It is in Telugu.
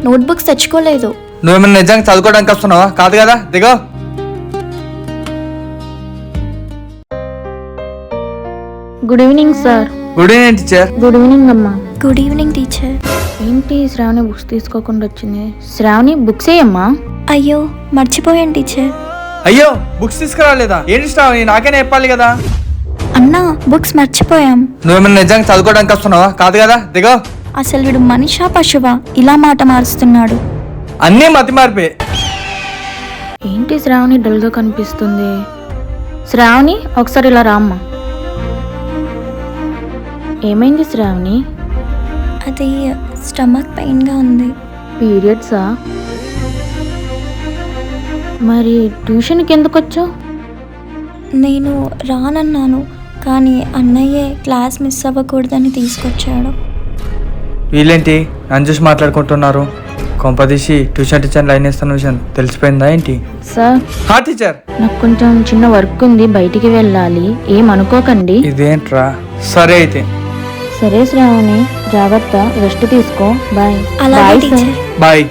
నోట్బుక్స్ తెచ్చుకోలేదు. నువ్వేమైనా నిజంగా చదువుకోవడానికి వస్తున్నావా? కాదు కదా, దిగో. Good evening sir. Good evening teacher. Good evening అమ్మా. Good evening teacher. ఏంటి శ్రావణి బుక్స్ తీసుకోకుండా వచ్చింది? శ్రావణి బుక్స్ ఏయమ్మా. అయ్యో మర్చిపోయాను టీచర్. అయ్యో బుక్స్ తీసుకురాలేదా? ఏంటి శ్రావణి, నాకేనే చెప్పాలి కదా. అన్నా బుక్స్ మర్చిపోయాం. నువ్వేమైనా నిజంగా చదువుకోవడానికి వస్తున్నావా? కాదు కదా, దిగో. అసలు వీడు మనిషా పశువా ఇలా మాట మారుస్తున్నాడు? అన్నీ మతి మార్పే. ఏంటి శ్రావణి డల్గా కనిపిస్తుంది? శ్రావణి ఒకసారి ఇలా రామ్మా. ఏమైంది శ్రావణి? అది స్టమక్ పెయిన్గా ఉంది. పీరియడ్సా? మరి ట్యూషన్కి ఎందుకు వచ్చావు? నేను రానన్నాను కానీ అన్నయ్యే క్లాస్ మిస్ అవ్వకూడదని తీసుకొచ్చాడు. వీళ్ళేంటి నన్ను చూసి మాట్లాడుకుంటున్నారు? కొంపదీసి ట్యూషన్ టీచర్ లైన్ వేస్తున్న విషయం తెలిసిపోయిందా ఏంటి? సార్ హా టీచర్. నాకు కొంచెం చిన్న వర్క్ ఉంది, బయటికి వెళ్ళాలి, ఏమనుకోకండి. ఇదేంట్రా? సరే అయితే. సరే శ్రావణి, జాగ్రత్త, రెస్ట్ తీసుకో. బాయ్. అలాగే బాయ్ టీచర్. సార్. బాయ్.